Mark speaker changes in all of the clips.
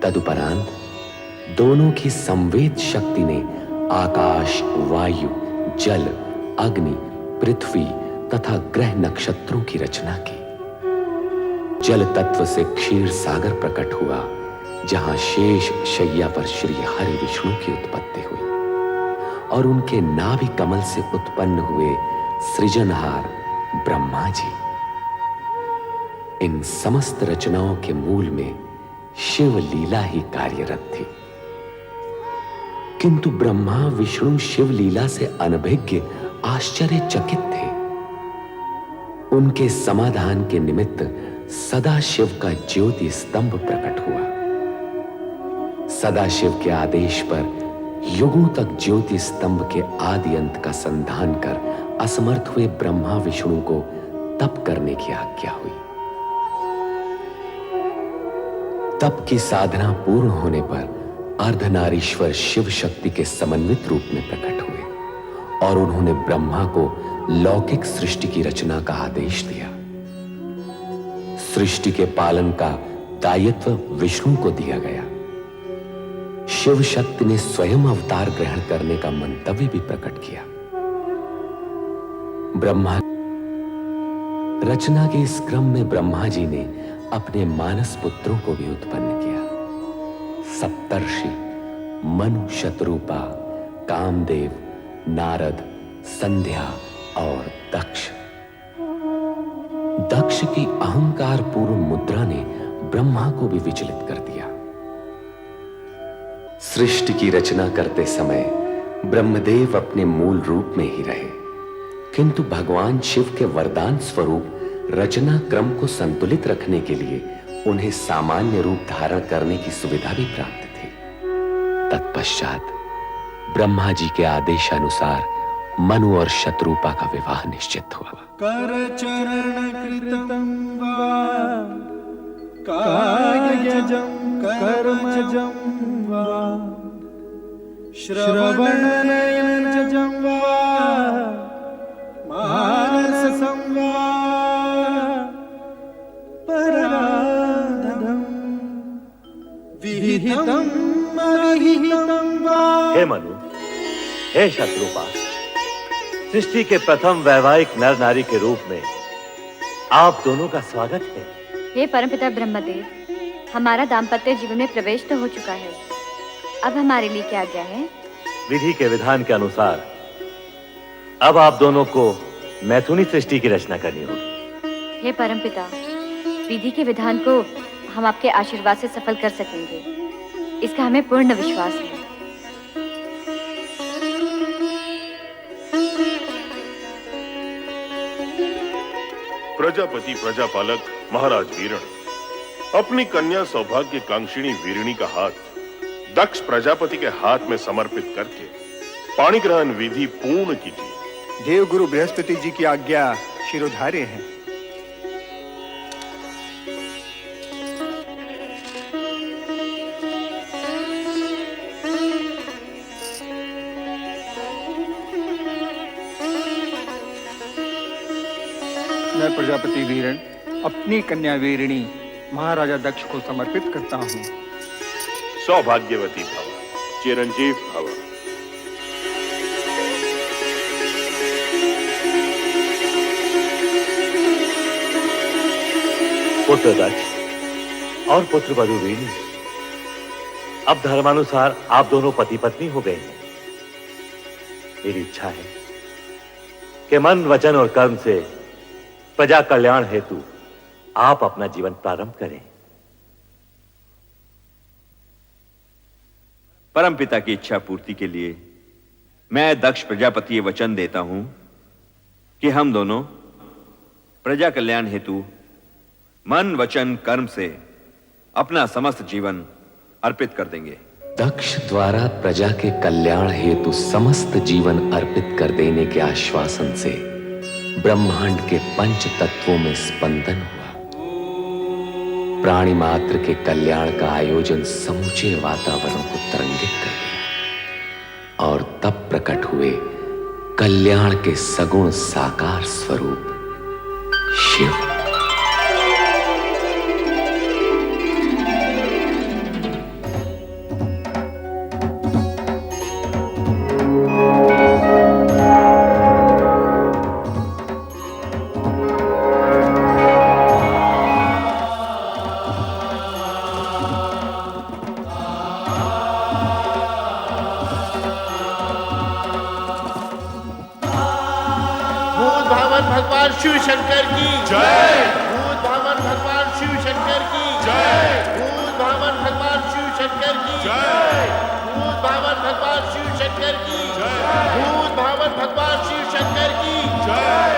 Speaker 1: तदुपरांत दोनों की संवेद शक्ति ने आकाश, वायु, जल, अग्नि, पृथ्वी तथा ग्रह नक्षत्रों की रचना की। जल तत्व से क्षीर सागर प्रकट हुआ, जहां शेष शैया पर श्री हरि विष्णु की उत्पत्ति हुई और उनके नाभि कमल से उत्पन्न हुए सृजनहार ब्रह्मा जी। इन समस्त रचनाओं के मूल में शिव लीला ही कार्यरत थी, किंतु ब्रह्मा विष्णु शिव लीला से अनभिज्ञ आश्चर्यचकित थे। उनके समाधान के निमित्त सदाशिव का ज्योति स्तंभ प्रकट हुआ। सदाशिव के आदेश पर युगों तक ज्योति स्तंभ के आदि अंत का संधान कर असमर्थ हुए ब्रह्मा विष्णु को तप करने की आज्ञा हुई। तप की साधना पूर्ण होने पर अर्धनारीश्वर शिव शक्ति के समन्वित रूप में प्रकट हुए और उन्होंने ब्रह्मा को लौकिक सृष्टि की रचना का आदेश दिया। सृष्टि के पालन का दायित्व विष्णु को दिया गया। शिव शक्ति ने स्वयं अवतार ग्रहण करने का मंतव्य भी प्रकट किया। ब्रह्मा रचना के इस क्रम में ब्रह्मा जी ने अपने मानस पुत्रों को भी उत्पन्न किया। सप्तर्षि मनु, शतरूपा, कामदेव, नारद, संध्या और दक्ष। दक्ष की अहंकार पूर्ण मुद्रा ने ब्रह्मा को भी विचलित कर दिया। सृष्टि की रचना करते समय ब्रह्मदेव अपने मूल रूप में ही रहे, किंतु भगवान शिव के वरदान स्वरूप रचना क्रम को संतुलित रखने के लिए उन्हें सामान्य रूप धारण करने की सुविधा भी प्राप्त थी। तत्पश्चात ब्रह्मा जी के आदेशानुसार मनु और शतरूपा का विवाह निश्चित हुआ।
Speaker 2: कर चरण कृतं वा कायजं कर्मजं वा श्रवणनयनजं वा मानसं वा पराधं विहितं अविहितं वा।
Speaker 3: हे मनु, हे शत्रुपा, सृष्टि के प्रथम वैवाहिक नर नारी के रूप में आप दोनों का स्वागत है।
Speaker 4: हे परमपिता ब्रह्मदेव, हमारा दाम्पत्य जीवन में प्रवेश तो हो चुका है, अब हमारे लिए क्या आज्ञा है?
Speaker 3: विधि के विधान के अनुसार अब आप दोनों को मैथुनी सृष्टि की रचना करनी होगी।
Speaker 4: हे परमपिता, विधि के विधान को हम आपके आशीर्वाद से सफल कर सकेंगे, इसका हमें पूर्ण विश्वास है।
Speaker 5: प्रजापति प्रजापालक महाराज वीरण अपनी कन्या सौभाग्य कांक्षिणी वीरिणी का हाथ दक्ष प्रजापति के हाथ में समर्पित करके पाणी ग्रहण विधि पूर्ण कीजिए।
Speaker 6: देवगुरु बृहस्पति जी की आज्ञा शिरोधार्य है। मैं प्रजापति वीरण अपनी कन्या वीरिणी महाराजा दक्ष को समर्पित करता हूँ।
Speaker 5: सौभाग्यवती भव, चिरंजीव भव।
Speaker 3: पुत्र दक्ष और पुत्र वधु वीणी, अब धर्मानुसार आप दोनों पति पत्नी हो गए हैं। मेरी इच्छा है कि मन, वचन और कर्म से प्रजा कल्याण हेतु आप अपना जीवन प्रारंभ करें।
Speaker 7: परमपिता की इच्छा पूर्ति के लिए मैं दक्ष प्रजापति ये वचन देता हूं कि हम दोनों प्रजा कल्याण हेतु मन, वचन, कर्म से अपना समस्त जीवन अर्पित कर देंगे।
Speaker 1: दक्ष द्वारा प्रजा के कल्याण हेतु समस्त जीवन अर्पित कर देने के आश्वासन से ब्रह्मांड के पंच तत्वों में स्पंदन हुआ। प्राणी मात्र के कल्याण का आयोजन समूचे वातावरण को तरंगित कर दिया और तब प्रकट हुए कल्याण के सगुण साकार स्वरूप शिव।
Speaker 8: भगवान शिव शंकर की जय। भूत भावन भगवान शिव शंकर की जय। भूत भावन भगवान शिव शंकर की जय। भूत भावन भगवान शिव शंकर की जय। भूत भावन भगवान शिव शंकर की जय।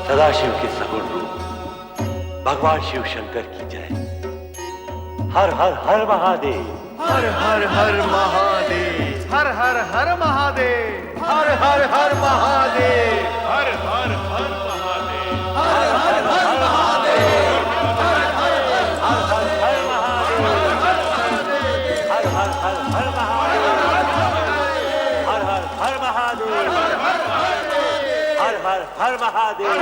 Speaker 3: सदाशिव के सगुण रूप भगवान शिव शंकर की जय। हर हर हर महादेव।
Speaker 8: हर हर हर महादेव। हर हर हर महादेव। हर हर हर महादेव।
Speaker 5: हर हर हर महादेव।
Speaker 8: हर हर हर महादेव।
Speaker 3: हर हर हर महादेव। हर हर हर महादेव। हर हर हर महादेव। हर हर हर महादेव।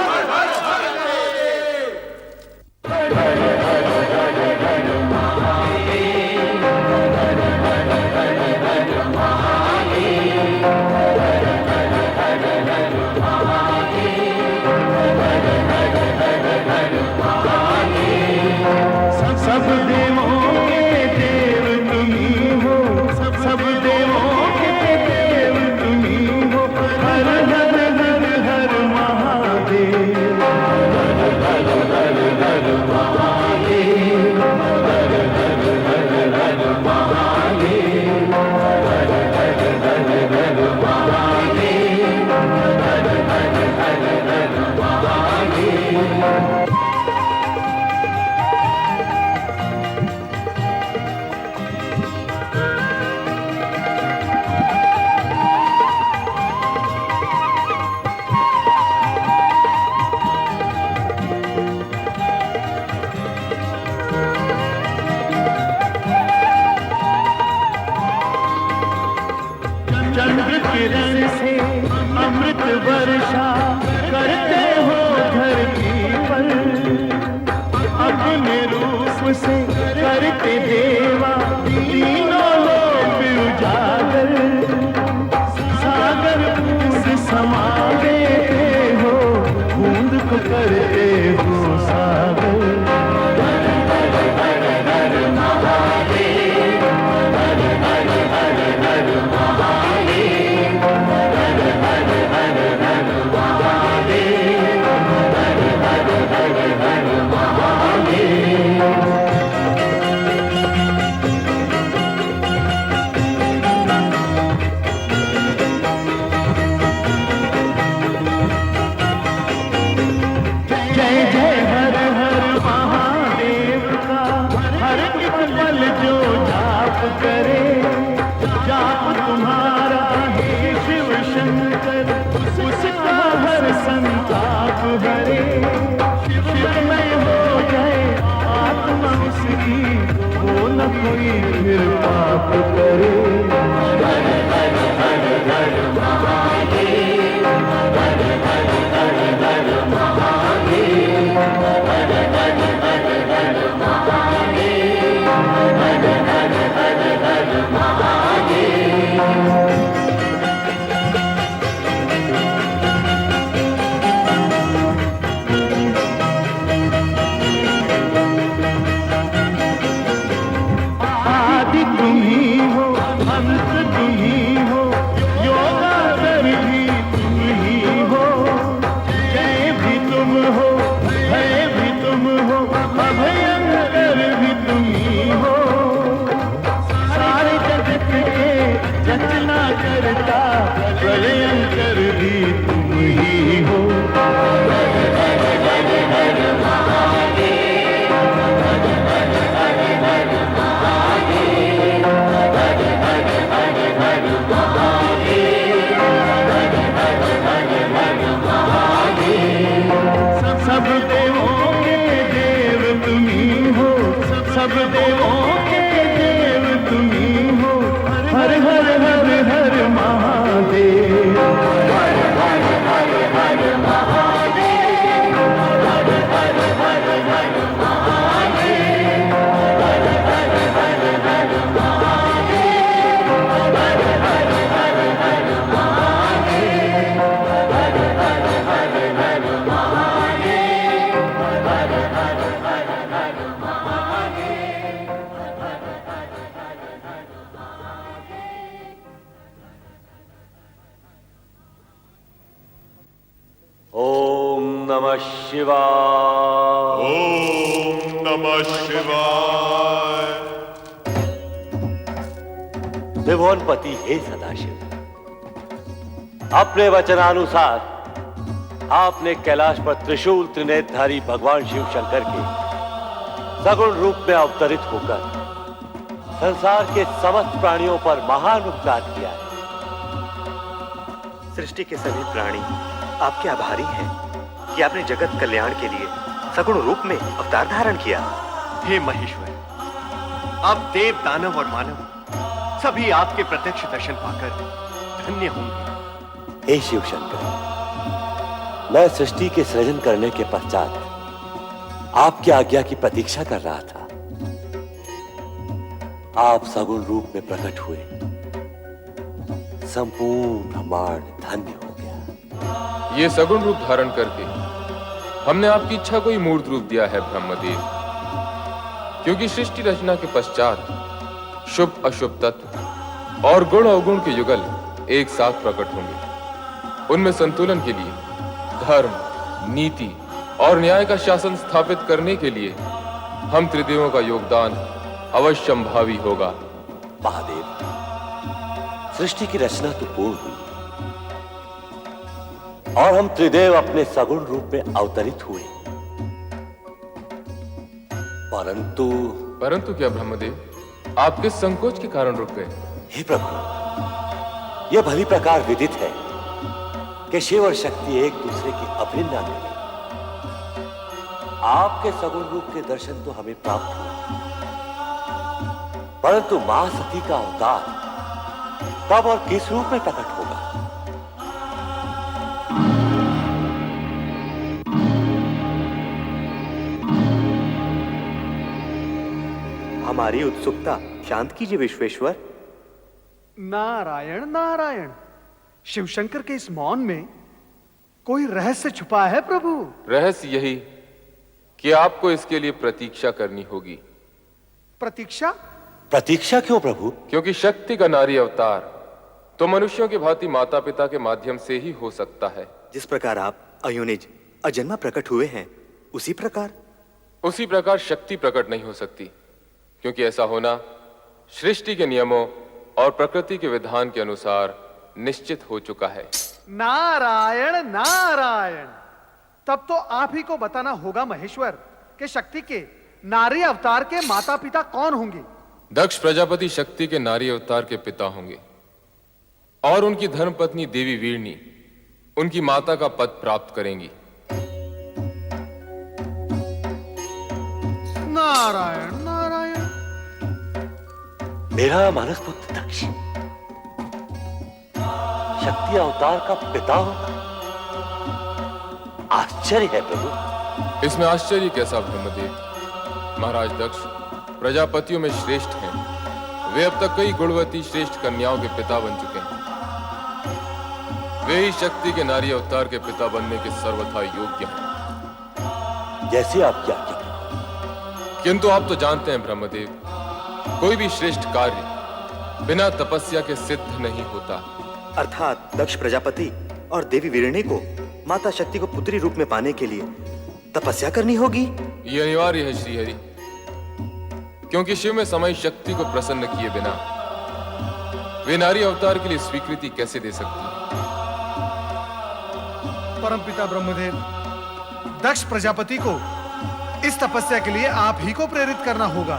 Speaker 2: सब देवों के देव तुम्ही हो, सब देवों के देव तुम्ही हो। हर हर हर हर महादेव। हर हर हर हर महादेव। हर हर हर हर महादेव। हर हर हर हर महादेव। हर हर हर हर महादेव। चंद्र किरण से अमृत वर्षा करते हो धरती पर। अपने रूप से करते देवा तीनों लोग उजागर। सागर बूंद समा देते हो, बूंद को करते हो सागर। जय जय हर हर महादेव का हर एक पल जो जाप करे। जाप तुम्हारा हे शिव शंकर, उसका हर संताप हरे। शिवमय हो जाए आत्मा उसकी, वो न कोई फिर पाप करे। हर हर हर हर महादेव। हर हर हर हर महादेव। हर हर हर हर महादेव। हर हर हर हर महादेव। आदि तुम्ही हो, अंत तुम्ही हो, योगाकर भी तुम ही हो। जय भी तुम हो, भय भी तुम हो, अभयंकर भी तुम ही हो। सारे जगत के रचना करता प्रलयंकर भी तुम ही हो। सब देवों के देव तुम्ही हो, सब देवों के देव तुम्ही हो। हर हर हर हर महादेव। हर हर हर हर महादेव। हर हर हर हर महादेव। हर हर हर हर महादेव। हर हर हर हर महादेव। हर हर हर हर महादेव। हर हर हर हर महादेव।
Speaker 3: नमः शिवाय।
Speaker 5: ओम नमः शिवाय।
Speaker 3: त्रिभुवनपति हे सदाशिव, अपने वचनानुसार आपने कैलाश पर त्रिशूल त्रिनेत्रधारी भगवान शिव शंकर के सगुण रूप में अवतरित होकर संसार के समस्त प्राणियों पर महान उपकार किया है।
Speaker 9: सृष्टि के सभी प्राणी आपके आभारी हैं कि आपने जगत कल्याण के लिए सगुण रूप में अवतार धारण किया। हे महेश्वर, अब देव, दानव और मानव सभी आपके प्रत्यक्ष दर्शन पाकर धन्य होंगे।
Speaker 3: हे शिव शंकर, मैं सृष्टि के सृजन करने के पश्चात आपकी आज्ञा की प्रतीक्षा कर रहा था। आप सगुण रूप में प्रकट हुए, संपूर्ण ब्रह्मांड धन्य हो गया।
Speaker 10: ये सगुण रूप धारण करके हमने आपकी इच्छा को ही मूर्त रूप दिया है ब्रह्मदेव, क्योंकि सृष्टि रचना के पश्चात शुभ अशुभ तत्व और गुण अवगुण के युगल एक साथ प्रकट होंगे। उनमें संतुलन के लिए धर्म, नीति और न्याय का शासन स्थापित करने के लिए हम त्रिदेवों का योगदान अवश्यंभावी होगा।
Speaker 3: महादेव, सृष्टि की रचना तो पूर्ण हुई और हम त्रिदेव अपने सगुण रूप में अवतरित हुए,
Speaker 10: परंतु क्या ब्रह्मदेव, आप किस संकोच के कारण रुक गए?
Speaker 3: हे प्रभु, यह भली प्रकार विदित है कि शिव और शक्ति एक दूसरे के अभिन्न अंग हैं। आपके सगुण रूप के दर्शन तो हमें प्राप्त हुए, परंतु मां सती का अवतार कब और किस रूप में प्रकट होगा?
Speaker 9: हमारी उत्सुकता शांत कीजिए विश्वेश्वर।
Speaker 11: नारायण नारायण, शिवशंकर के इस मौन में कोई रहस्य छुपा है प्रभु।
Speaker 10: रहस्य यही कि आपको इसके लिए प्रतीक्षा करनी होगी।
Speaker 11: प्रतीक्षा?
Speaker 3: प्रतीक्षा क्यों प्रभु?
Speaker 10: क्योंकि शक्ति का नारी अवतार तो मनुष्यों की भांति माता पिता के माध्यम से ही हो सकता है।
Speaker 9: जिस प्रकार आप अयोनिज अजन्मा प्रकट हुए हैं, उसी प्रकार
Speaker 10: शक्ति प्रकट नहीं हो सकती, क्योंकि ऐसा होना सृष्टि के नियमों और प्रकृति के विधान के अनुसार निश्चित हो चुका है।
Speaker 11: नारायण नारायण, तब तो आप ही को बताना होगा महेश्वर कि शक्ति के नारी अवतार के माता पिता कौन होंगे।
Speaker 10: दक्ष प्रजापति शक्ति के नारी अवतार के पिता होंगे और उनकी धर्मपत्नी देवी वीरणी उनकी माता का पद प्राप्त करेंगी।
Speaker 11: नारायण नारायण,
Speaker 3: मेरा मानस पुत्र दक्ष शक्ति अवतार का पिता होगा? आश्चर्य है प्रभु।
Speaker 10: इसमें आश्चर्य कैसा ब्रह्मदेव? महाराज दक्ष प्रजापतियों में श्रेष्ठ हैं। वे अब तक कई गुणवती श्रेष्ठ कन्याओं के पिता बन चुके हैं। वे ही शक्ति के नारी अवतार के पिता बनने के सर्वथा योग्य हैं।
Speaker 3: जैसे आप क्या कहते?
Speaker 10: किंतु आप तो जानते हैं ब्रह्मदेव, कोई भी श्रेष्ठ कार्य बिना तपस्या के सिद्ध नहीं होता।
Speaker 9: अर्थात दक्ष प्रजापति और देवी वीरणी को माता शक्ति को पुत्री रूप में पाने के लिए तपस्या करनी होगी।
Speaker 10: ये अनिवार्य है श्रीहरि, क्योंकि शिव में समाई शक्ति को प्रसन्न किए बिना वे नारी अवतार के लिए स्वीकृति कैसे दे सकती है?
Speaker 11: परमपिता ब्रह्मदेव, दक्ष प्रजापति को इस तपस्या के लिए आप ही को प्रेरित करना होगा।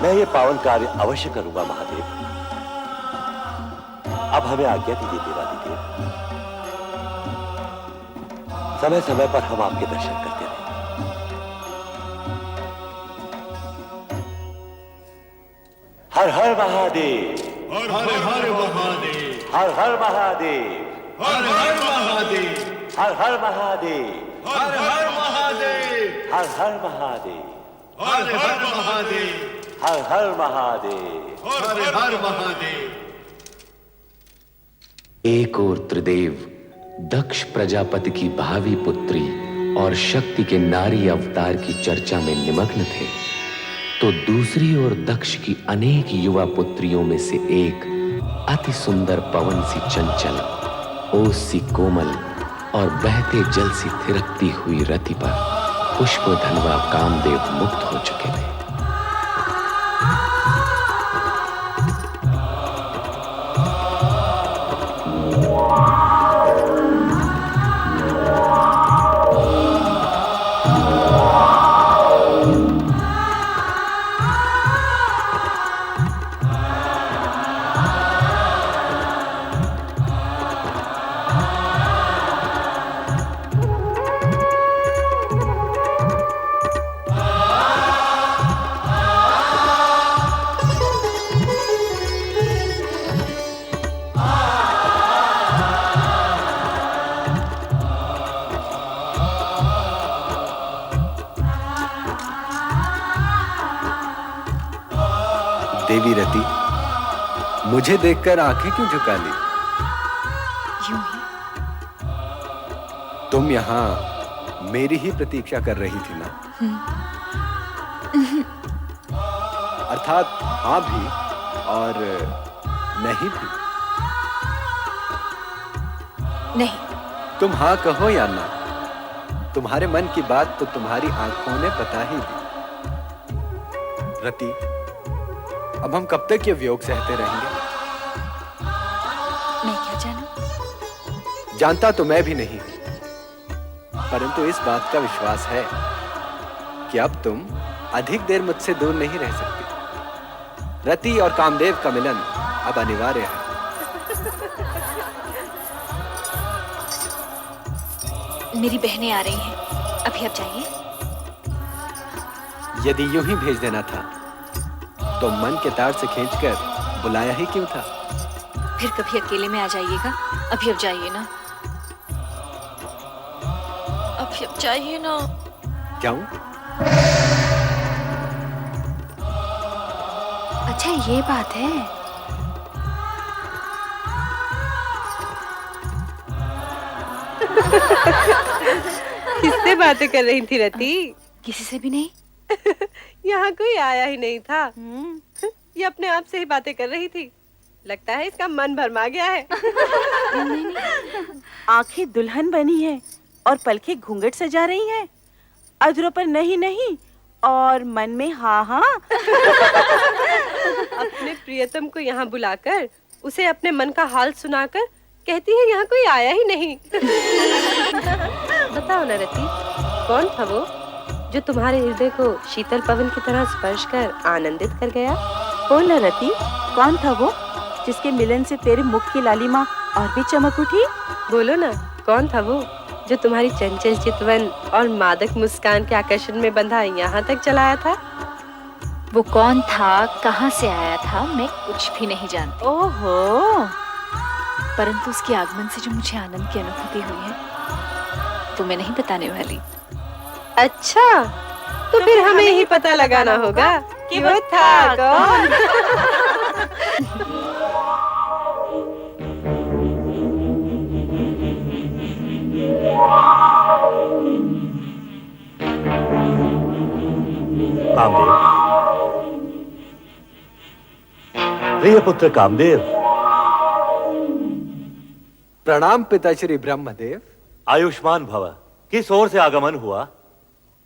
Speaker 3: मैं ये पावन कार्य अवश्य करूंगा महादेव। अब हमें आज्ञा दीजिए देवादिदेव, समय समय पर हम आपके दर्शन करते रहें। हर हर महादेव,
Speaker 8: हर हर महादेव,
Speaker 3: हर हर महादेव,
Speaker 8: हर हर महादेव,
Speaker 3: हर हर महादेव,
Speaker 8: हर हर महादेव,
Speaker 3: हर हर महादेव,
Speaker 8: हर हर महादेव,
Speaker 3: हर हर महादेव,
Speaker 8: हर हर महादेव।
Speaker 1: एक ओर त्रिदेव दक्ष प्रजापति की भावी पुत्री और शक्ति के नारी अवतार की चर्चा में निमग्न थे, तो दूसरी ओर दक्ष की अनेक युवा पुत्रियों में से एक अति सुंदर पवन सी चंचल, ओस सी कोमल और बहते जल सी थिरकती हुई रति पर पुष्पधनवा कामदेव मुक्त हो चुके थे।
Speaker 9: देवी रति, मुझे देखकर आंखें क्यों झुका ली?
Speaker 4: यूं ही।
Speaker 9: तुम यहाँ मेरी ही प्रतीक्षा कर रही थी ना? अर्थात हाँ भी और नहीं भी।
Speaker 4: नहीं।
Speaker 9: तुम हाँ कहो या ना, तुम्हारे मन की बात तो तुम्हारी आंखों ने बता ही दी। रति, अब हम कब तक ये वियोग सहते रहेंगे?
Speaker 4: मैं क्या जानूं?
Speaker 9: जानता तो मैं भी नहीं, परंतु इस बात का विश्वास है कि अब तुम अधिक देर मुझसे दूर नहीं रह सकती। रति और कामदेव का मिलन अब अनिवार्य है।
Speaker 4: मेरी बहनें आ रही हैं, अभी आप जाइए।
Speaker 9: यदि यूं ही भेज देना था तो मन के तार से खींचकर बुलाया ही क्यों था?
Speaker 4: फिर कभी अकेले में आ जाइएगा। अभी अब जाइए ना। अभी अब जाइए ना।
Speaker 9: क्यों?
Speaker 4: अच्छा ये बात है।
Speaker 12: किससे बातें कर रही थी रति?
Speaker 4: किसी से भी नहीं।
Speaker 12: यहाँ कोई आया ही नहीं था। ये अपने आप से ही बातें कर रही थी। लगता है इसका मन भरमा गया है।
Speaker 13: आंखें दुल्हन बनी है और पलकें घूंघट सजा रही हैं। अधरों पर नहीं नहीं और मन में हाँ हाँ।
Speaker 12: अपने प्रियतम को यहाँ बुलाकर उसे अपने मन का हाल सुनाकर कहती है यहाँ कोई आया ही नहीं। बताओ ना रति, कौन था वो जो तुम्हारे हृदय को शीतल पवन की तरह स्पर्श कर आनंदित कर गया?
Speaker 13: बोल ना रति, कौन था वो जिसके मिलन से तेरे मुख की लालिमा और भी चमक उठी?
Speaker 12: बोलो ना, कौन था वो जो तुम्हारी चंचल चितवन और मादक मुस्कान के आकर्षण में बंधा यहाँ तक चलाया था?
Speaker 4: वो कौन था, कहाँ से आया था, मैं कुछ भी नहीं जानती।
Speaker 13: ओहो,
Speaker 4: परंतु उसके आगमन से जो मुझे आनंद की अनुभूति हुई है तो मैं नहीं बताने वाली।
Speaker 12: अच्छा, तो फिर हमें ही पता लगाना होगा कि वो था कौन।
Speaker 3: कामदेव, प्रिय पुत्र कामदेव।
Speaker 9: प्रणाम पिताश्री ब्रह्मदेव।
Speaker 3: आयुष्मान भव। किस ओर से आगमन हुआ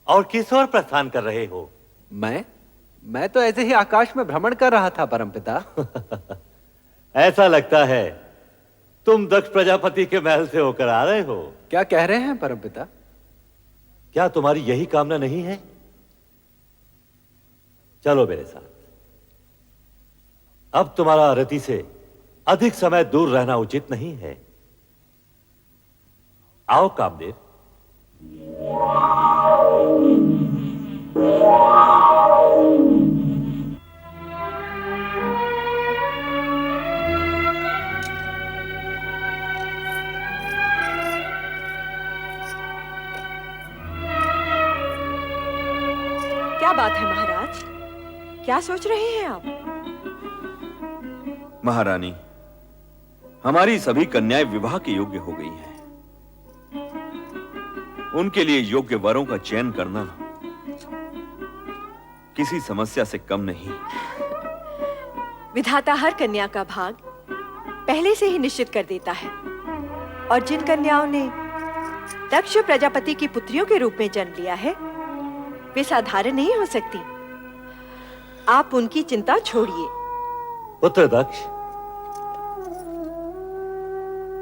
Speaker 3: और किस ओर प्रस्थान कर रहे हो?
Speaker 9: मैं तो ऐसे ही आकाश में भ्रमण कर रहा था परमपिता।
Speaker 3: ऐसा लगता है तुम दक्ष प्रजापति के महल से होकर आ रहे हो।
Speaker 9: क्या कह रहे हैं परमपिता?
Speaker 3: क्या तुम्हारी यही कामना नहीं है? चलो मेरे साथ। अब तुम्हारा रति से अधिक समय दूर रहना उचित नहीं है। आओ कामदेव।
Speaker 13: क्या बात है महाराज? क्या सोच रहे हैं आप?
Speaker 7: महारानी, हमारी सभी कन्याएं विवाह के योग्य हो गई हैं। उनके लिए योग्य वरों का चयन करना किसी समस्या से कम नहीं।
Speaker 13: विधाता हर कन्या का भाग पहले से ही निश्चित कर देता है, और जिन कन्याओं ने
Speaker 12: दक्ष प्रजापति की पुत्रियों के रूप में जन्म लिया है, वे साधारण नहीं हो सकती। आप उनकी चिंता छोड़िए।
Speaker 3: पुत्र दक्ष।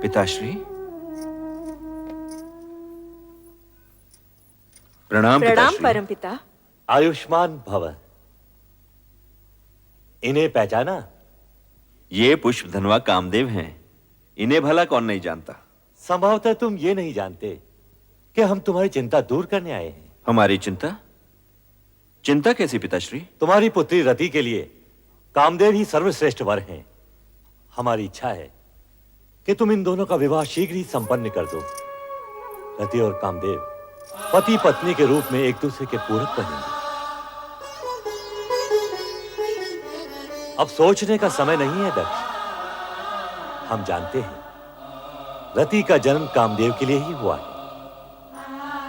Speaker 7: पिताश्री, प्रणाम।
Speaker 12: प्रणाम परमपिता।
Speaker 3: आयुष्मान भव। इन्हें पहचाना?
Speaker 7: ये पुष्पधनवा कामदेव हैं। इन्हें भला कौन नहीं जानता।
Speaker 3: संभवतः तुम ये नहीं जानते कि हम तुम्हारी चिंता दूर करने आए हैं।
Speaker 7: हमारी चिंता? चिंता कैसी पिताश्री?
Speaker 3: तुम्हारी पुत्री रति के लिए कामदेव ही सर्वश्रेष्ठ वर हैं। हमारी इच्छा है कि तुम इन दोनों का विवाह शीघ्र ही संपन्न कर दो। रति और कामदेव पति पत्नी के रूप में एक दूसरे के पूरक बनेंगे। अब सोचने का समय नहीं है दक्ष। हम जानते हैं रति का जन्म कामदेव के लिए ही हुआ है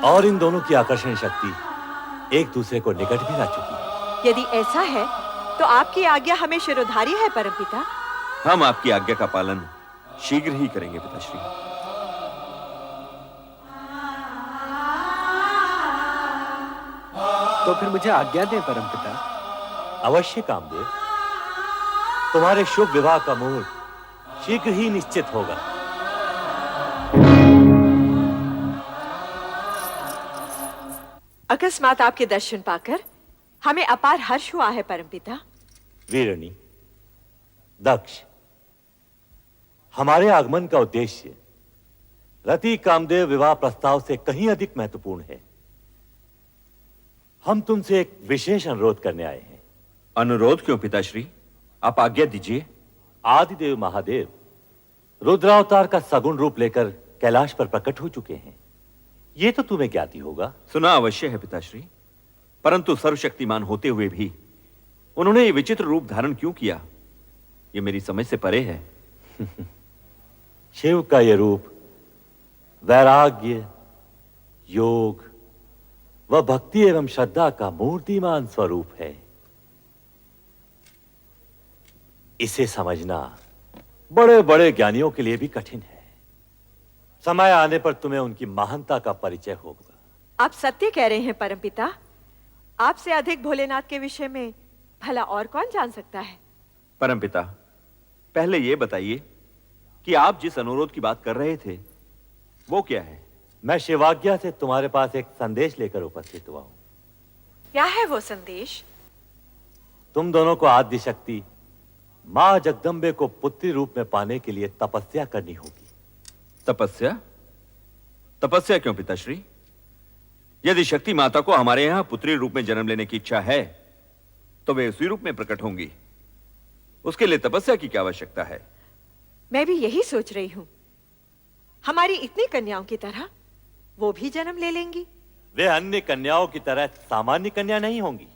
Speaker 3: और इन दोनों की आकर्षण शक्ति एक दूसरे को निकट भी ला चुकी है।
Speaker 12: यदि ऐसा है तो आपकी आज्ञा हमें शिरोधार्य है परमपिता।
Speaker 7: हम आपकी आज्ञा का पालन शीघ्र ही करेंगे पिताश्री।
Speaker 6: तो फिर मुझे आज्ञा दें परमपिता।
Speaker 3: अवश्य कामदेव। तुम्हारे शुभ विवाह का मुहूर्त शीघ्र ही निश्चित होगा।
Speaker 12: अकस्मात आपके दर्शन पाकर हमें अपार हर्ष हुआ है परमपिता।
Speaker 3: वीरणी, दक्ष, हमारे आगमन का उद्देश्य रति कामदेव विवाह प्रस्ताव से कहीं अधिक महत्वपूर्ण है। हम तुमसे एक विशेष अनुरोध करने आए हैं।
Speaker 7: अनुरोध क्यों पिताश्री? आप आज्ञा दीजिए।
Speaker 3: आदिदेव महादेव रुद्रावतार का सगुण रूप लेकर कैलाश पर प्रकट हो चुके हैं। ये तो तुम्हें ज्ञात ही होगा।
Speaker 7: सुना अवश्य है पिताश्री, परंतु सर्वशक्तिमान होते हुए भी उन्होंने ये विचित्र रूप धारण क्यों किया, ये मेरी समझ से परे है।
Speaker 3: शिव का ये रूप वैराग्य, योग व भक्ति एवं श्रद्धा का मूर्तिमान स्वरूप है। इसे समझना बड़े बड़े ज्ञानियों के लिए भी कठिन है। समय आने पर तुम्हें उनकी महानता का परिचय होगा।
Speaker 12: आप सत्य कह रहे हैं परमपिता। आपसे अधिक भोलेनाथ के विषय में भला और कौन जान सकता है।
Speaker 7: परमपिता, पहले ये बताइए कि आप जिस अनुरोध की बात कर रहे थे वो क्या है?
Speaker 3: मैं शिवाज्ञा से तुम्हारे पास एक संदेश लेकर उपस्थित हुआ हूं।
Speaker 12: क्या है वो संदेश?
Speaker 3: तुम दोनों को आद्य शक्ति मां जगदम्बे को पुत्री रूप में पाने के लिए तपस्या करनी होगी।
Speaker 7: तपस्या? तपस्या क्यों पिताश्री? यदि शक्ति माता को हमारे यहां पुत्री रूप में जन्म लेने की इच्छा है तो वे उसी रूप में प्रकट होंगी। उसके लिए तपस्या की क्या आवश्यकता है?
Speaker 12: मैं भी यही सोच रही हूं। हमारी इतनी कन्याओं की तरह वो भी जन्म ले लेंगी।
Speaker 3: वे अन्य कन्याओं की तरह सामान्य कन्या नहीं होंगी।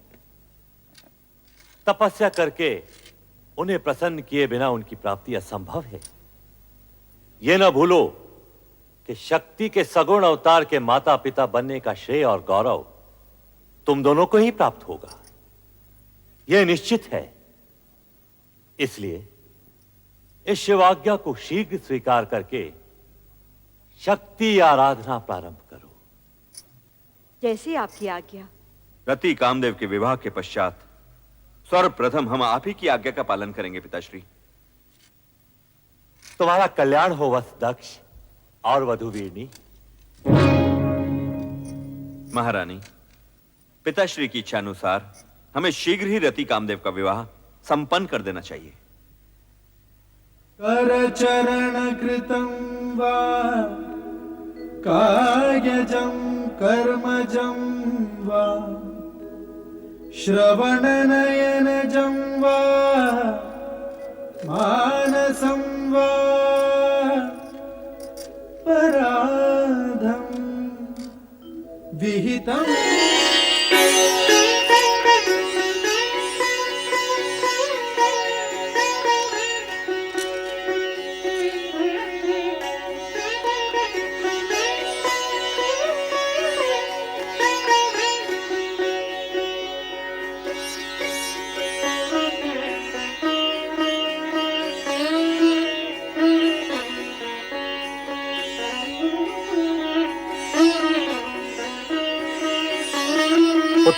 Speaker 3: तपस्या करके उन्हें प्रसन्न किए बिना उनकी प्राप्ति असंभव है। यह न भूलो कि शक्ति के सगुण अवतार के माता पिता बनने का श्रेय और गौरव तुम दोनों को ही प्राप्त होगा। यह निश्चित है। इसलिए इस शिवाज्ञा को शीघ्र स्वीकार करके शक्ति आराधना प्रारंभ करो।
Speaker 12: जैसी आपकी आज्ञा।
Speaker 7: रति कामदेव के विवाह के पश्चात सर्वप्रथम हम आप ही की आज्ञा का पालन करेंगे पिताश्री।
Speaker 3: तुम्हारा कल्याण हो वत्स दक्ष और वधु वीरनी।
Speaker 7: महारानी, पिताश्री की इच्छा अनुसार हमें शीघ्र ही रति कामदेव का विवाह संपन्न कर देना चाहिए।
Speaker 2: करचरण कृतं वा कायजं कर्मजं वा श्रवणनयनजं वा मानसं वा पराधं विहितम्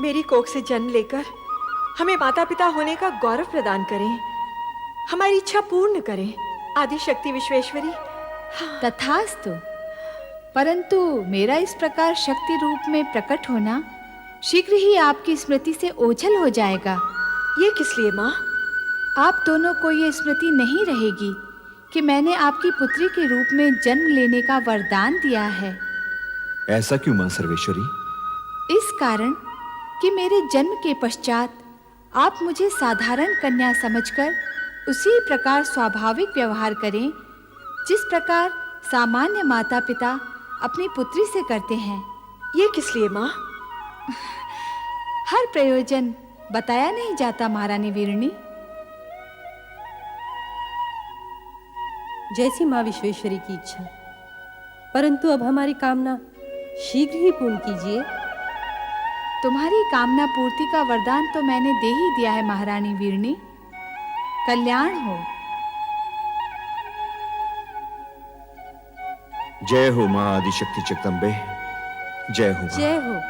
Speaker 12: मेरी कोख से जन्म लेकर हमें माता पिता होने का गौरव प्रदान करें, हमारी इच्छा पूर्ण करें। आदि शक्ति विश्वेश्वरी।
Speaker 14: तथास्तु। परंतु मेरा इस प्रकार शक्ति रूप में प्रकट होना शीघ्र ही आपकी स्मृति से ओझल हो जाएगा।
Speaker 12: ये किस लिए माँ?
Speaker 14: आप दोनों को ये स्मृति नहीं रहेगी कि मैंने आपकी पुत्री के रूप में जन्म लेने का वरदान दिया है।
Speaker 7: ऐसा क्यों मां सर्वेश्वरी?
Speaker 14: इस कारण कि मेरे जन्म के पश्चात आप मुझे साधारण कन्या समझकर उसी प्रकार स्वाभाविक व्यवहार करें जिस प्रकार सामान्य माता पिता अपनी पुत्री से करते हैं।
Speaker 12: ये किस लिए माँ?
Speaker 14: हर प्रयोजन बताया नहीं जाता महारानी वीरणी।
Speaker 15: जैसी माँ विश्वेश्वरी की इच्छा, परंतु अब हमारी कामना शीघ्र ही पूर्ण कीजिए।
Speaker 14: तुम्हारी कामना पूर्ति का वरदान तो मैंने दे ही दिया है महारानी वीरणी। कल्याण हो।
Speaker 7: जय हो मां आदिशक्ति जगदम्बे, जय हो।
Speaker 15: जय हो।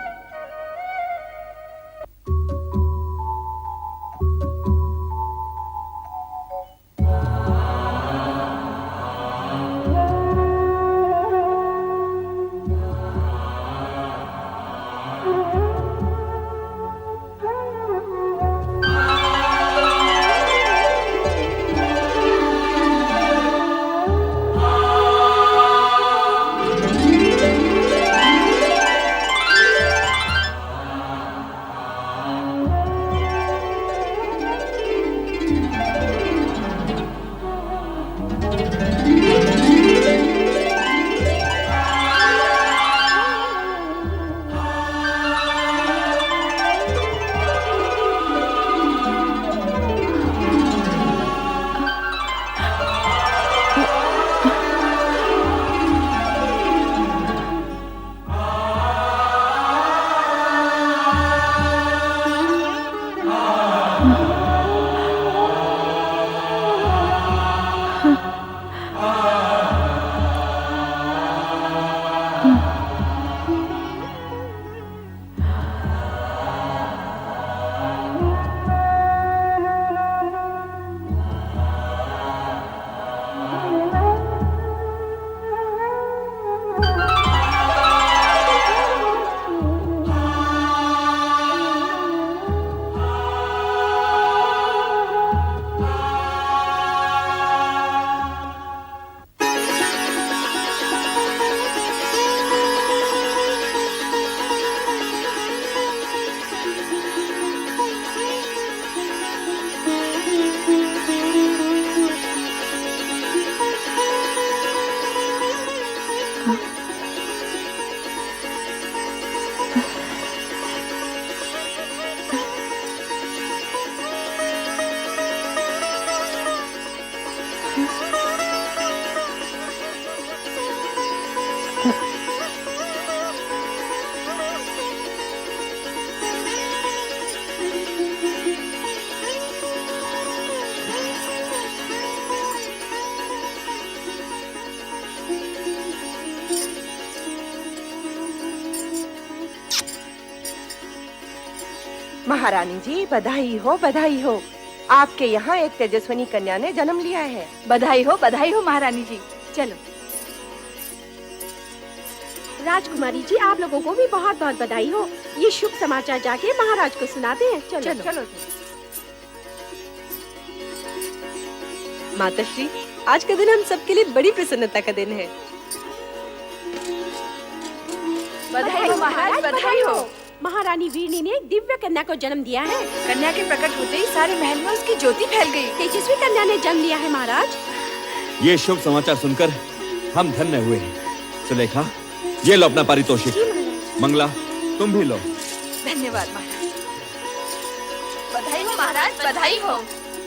Speaker 12: महारानी जी बधाई हो, बधाई हो। आपके यहाँ एक तेजस्विनी कन्या ने जन्म लिया है।
Speaker 4: बधाई हो महारानी जी। चलो।
Speaker 12: राजकुमारी जी, आप लोगों को भी बहुत बहुत बधाई हो। ये शुभ समाचार जाके महाराज को सुनाते हैं। चलो चलो। माताश्री, आज का दिन हम सबके लिए बड़ी प्रसन्नता का दिन है।
Speaker 4: बधाई हो महाराज, बधाई हो।
Speaker 12: महारानी वीरनी ने एक दिव्य कन्या को जन्म दिया है।
Speaker 4: कन्या के प्रकट होते ही सारे महल में उसकी ज्योति फैल गई।
Speaker 12: तेजस्वी कन्या ने जन्म लिया है महाराज।
Speaker 7: ये शुभ समाचार सुनकर हम धन्य हुए। सुलेखा, ये लो अपना पारितोषिक। मंगला, तुम भी लो।
Speaker 4: धन्यवाद महाराज। बधाई हो महाराज, बधाई हो।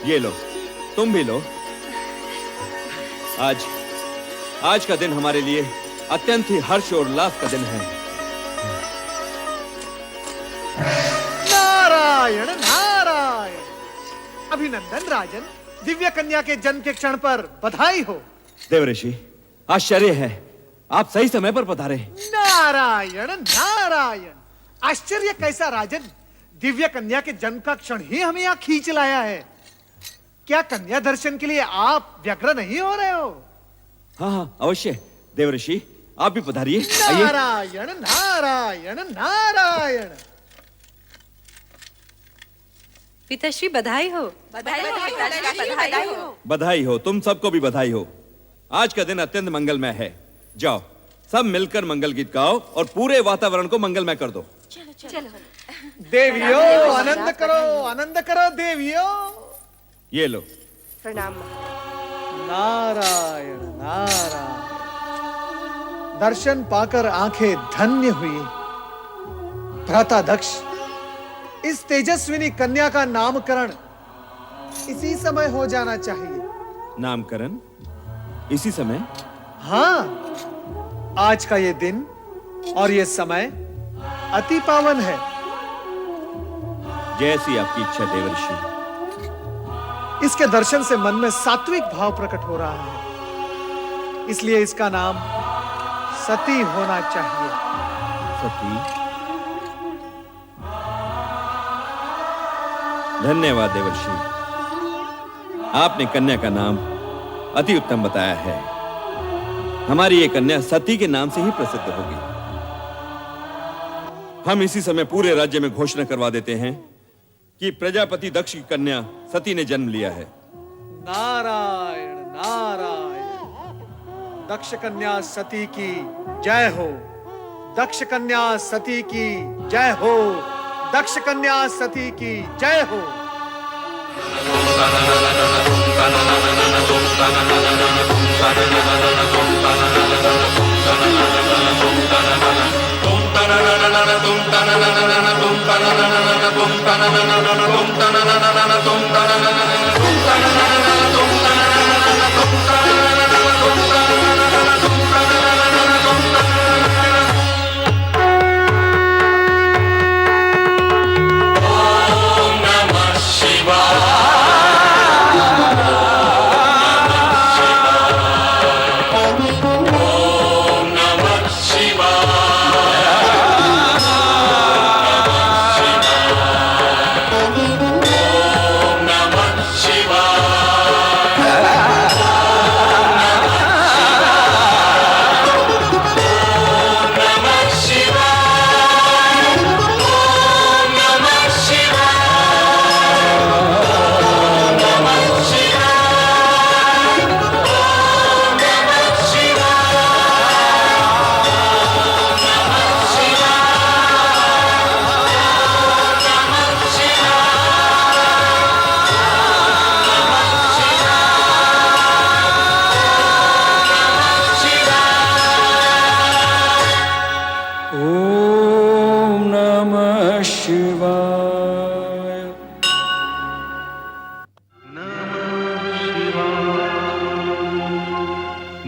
Speaker 7: ये लो, तुम भी लो। आज का दिन हमारे लिए अत्यंत ही हर्ष और उल्लास का दिन है।
Speaker 11: नारायण नारायण। अभिनंदन राजन, दिव्य कन्या के जन्म के क्षण पर बधाई हो।
Speaker 7: देवऋषि, आश्चर्य है, आप सही समय पर पधारे।
Speaker 11: नारायण नारायण। आश्चर्य कैसा राजन, दिव्य कन्या के जन्म का क्षण ही हमें यहाँ खींच लाया है। क्या कन्या दर्शन के लिए आप व्यग्र नहीं हो रहे हो?
Speaker 7: हाँ हाँ अवश्य। देवर्षि आप भी पधारिए। आइए।
Speaker 11: नारायण नारायण नारायण।
Speaker 15: पिताश्री बधाई हो।
Speaker 7: बधाई हो, तुम सबको भी बधाई हो। आज का दिन अत्यंत मंगलमय है। जाओ सब मिलकर मंगल गीत गाओ और पूरे वातावरण को मंगलमय कर दो।
Speaker 4: चलो
Speaker 11: देवियों आनंद करो देवियों।
Speaker 7: ये लो।
Speaker 15: प्रणाम।
Speaker 11: नारायण नारायण। दर्शन पाकर आंखें धन्य हुई। भ्राता दक्ष, इस तेजस्विनी कन्या का नामकरण इसी समय हो जाना चाहिए।
Speaker 7: नामकरण इसी समय?
Speaker 11: हाँ, आज का ये दिन और ये समय अति पावन है।
Speaker 7: जैसी आपकी इच्छा देवर्षि।
Speaker 11: इसके दर्शन से मन में सात्विक भाव प्रकट हो रहा है, इसलिए इसका नाम सती होना चाहिए।
Speaker 7: सती? धन्यवाद देवर्षि, आपने कन्या का नाम अति उत्तम बताया है। हमारी ये कन्या सती के नाम से ही प्रसिद्ध होगी। हम इसी समय पूरे राज्य में घोषणा करवा देते हैं कि प्रजापति दक्ष की कन्या सती ने जन्म लिया है।
Speaker 11: नारायण नारायण। दक्ष कन्या सती की जय हो। दक्ष कन्या सती की जय हो। दक्ष कन्या सती की जय हो।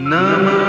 Speaker 2: नमः